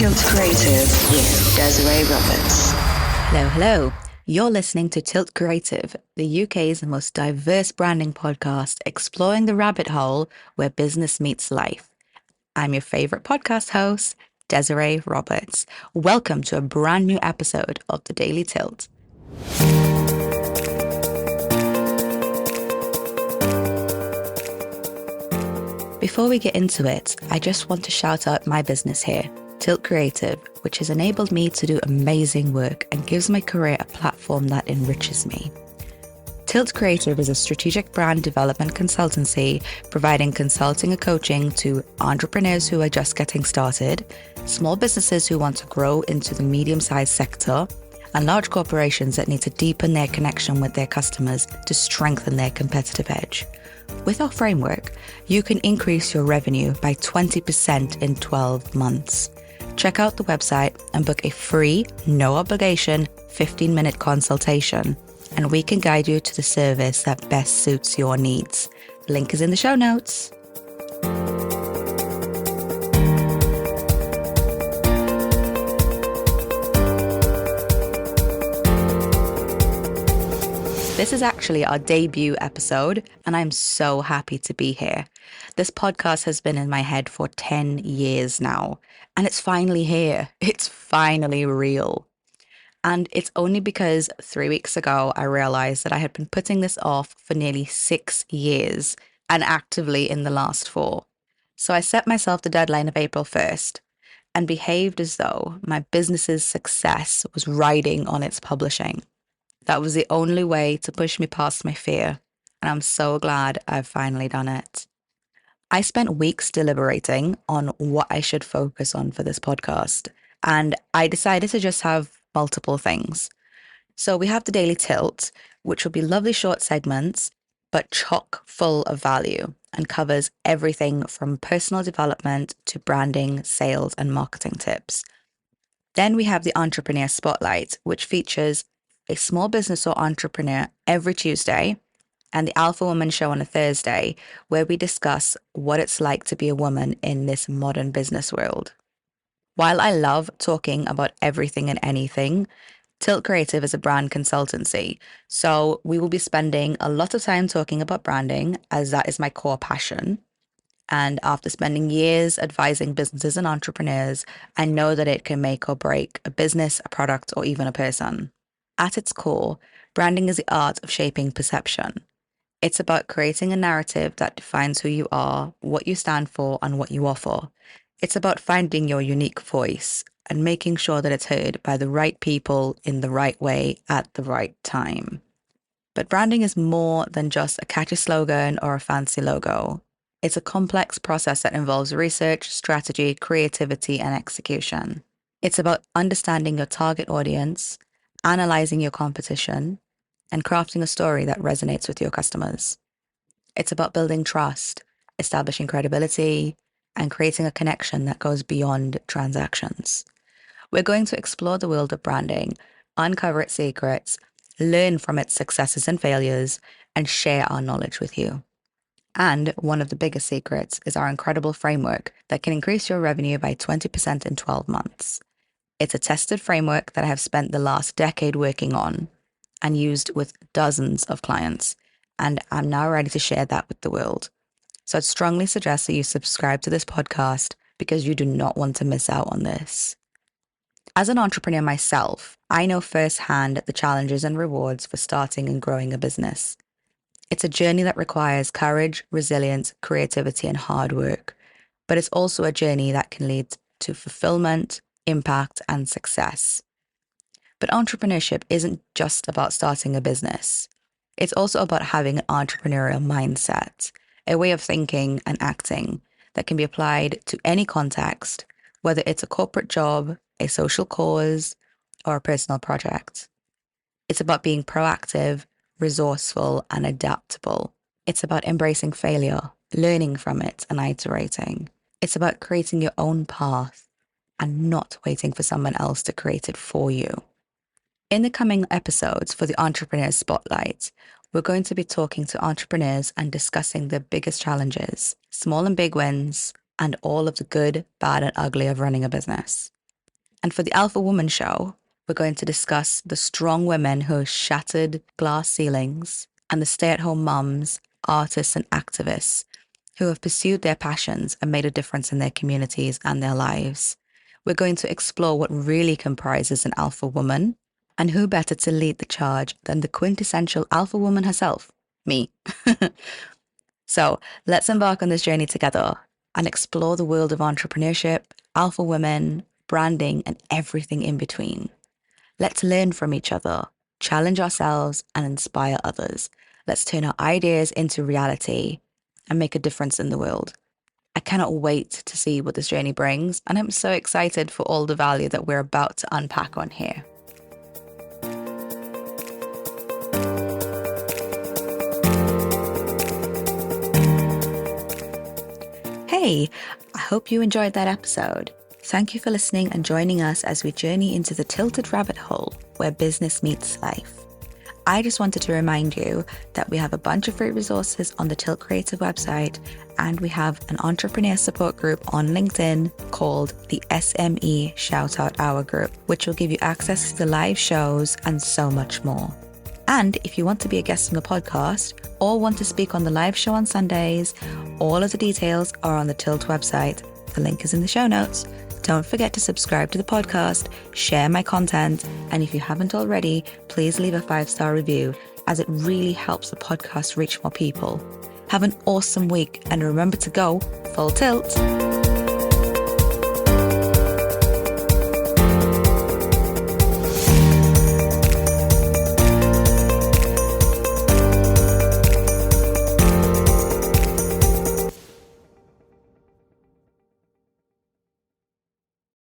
Tilt Creative with Désiré Mirelux. Hello. You're listening to Tilt Creative, the UK's most diverse branding podcast exploring the rabbit hole where business meets life. I'm your favourite podcast host, Désiré Roberts. Welcome to a brand new episode of the Daily Tilt. Before we get into it, I just want to shout out my business here, Tilt Creative, which has enabled me to do amazing work and gives my career a platform that enriches me. Tilt Creative is a strategic brand development consultancy providing consulting and coaching to entrepreneurs who are just getting started, small businesses who want to grow into the medium-sized sector, and large corporations that need to deepen their connection with their customers to strengthen their competitive edge. With our framework, you can increase your revenue by 20% in 12 months. Check out the website and book a free, no obligation, 15-minute consultation, and we can guide you to the service that best suits your needs. The link is in the show notes. This is actually our debut episode, and I'm so happy to be here. This podcast has been in my head for 10 years now, and it's finally here. It's finally real. And it's only because 3 weeks ago, I realized that I had been putting this off for nearly 6 years and actively in the last 4. So I set myself the deadline of April 1st and behaved as though my business's success was riding on its publishing. That was the only way to push me past my fear, and I'm so glad I've finally done it. I spent weeks deliberating on what I should focus on for this podcast, and I decided to just have multiple things. So we have the Daily Tilt, which will be lovely short segments, but chock full of value and covers everything from personal development to branding, sales, and marketing tips. Then we have the Entrepreneur Spotlight, which features a small business or entrepreneur every Tuesday, and the Alpha Woman Show on a Thursday, where we discuss what it's like to be a woman in this modern business world. While I love talking about everything and anything, Tilt Creative is a brand consultancy, so we will be spending a lot of time talking about branding, as that is my core passion. And after spending years advising businesses and entrepreneurs, I know that it can make or break a business, a product, or even a person. At its core, branding is the art of shaping perception. It's about creating a narrative that defines who you are, what you stand for, and what you offer. It's about finding your unique voice and making sure that it's heard by the right people in the right way at the right time. But branding is more than just a catchy slogan or a fancy logo. It's a complex process that involves research, strategy, creativity, and execution. It's about understanding your target audience, analyzing your competition, and crafting a story that resonates with your customers. It's about building trust, establishing credibility, and creating a connection that goes beyond transactions. We're going to explore the world of branding, uncover its secrets, learn from its successes and failures, and share our knowledge with you. And one of the biggest secrets is our incredible framework that can increase your revenue by 20% in 12 months. It's a tested framework that I have spent the last decade working on and used with dozens of clients, and I'm now ready to share that with the world. So I'd strongly suggest that you subscribe to this podcast because you do not want to miss out on this. As an entrepreneur myself, I know firsthand the challenges and rewards for starting and growing a business. It's a journey that requires courage, resilience, creativity, and hard work, but it's also a journey that can lead to fulfillment, impact, and success. But entrepreneurship isn't just about starting a business. It's also about having an entrepreneurial mindset, a way of thinking and acting that can be applied to any context, whether it's a corporate job, a social cause, or a personal project. It's about being proactive, resourceful, and adaptable. It's about embracing failure, learning from it, and iterating. It's about creating your own path and not waiting for someone else to create it for you. In the coming episodes for the Entrepreneur Spotlight, we're going to be talking to entrepreneurs and discussing the biggest challenges, small and big wins, and all of the good, bad, and ugly of running a business. And for the Alpha Woman Show, we're going to discuss the strong women who shattered glass ceilings and the stay-at-home mums, artists and activists who have pursued their passions and made a difference in their communities and their lives. We're going to explore what really comprises an alpha woman, and who better to lead the charge than the quintessential alpha woman herself, me. So let's embark on this journey together and explore the world of entrepreneurship, alpha women, branding, and everything in between. Let's learn from each other, challenge ourselves, and inspire others. Let's turn our ideas into reality and make a difference in the world. I cannot wait to see what this journey brings, and I'm so excited for all the value that we're about to unpack on here. Hey, I hope you enjoyed that episode. Thank you for listening and joining us as we journey into the tilted rabbit hole where business meets life. I just wanted to remind you that we have a bunch of free resources on the Tilt Creative website, and we have an entrepreneur support group on LinkedIn called the SME Shoutout Hour Group, which will give you access to the live shows and so much more. And if you want to be a guest on the podcast or want to speak on the live show on Sundays, all of the details are on the Tilt website. The link is in the show notes. Don't forget to subscribe to the podcast, share my content, and if you haven't already, please leave a 5-star review, as it really helps the podcast reach more people. Have an awesome week, and remember to go full tilt.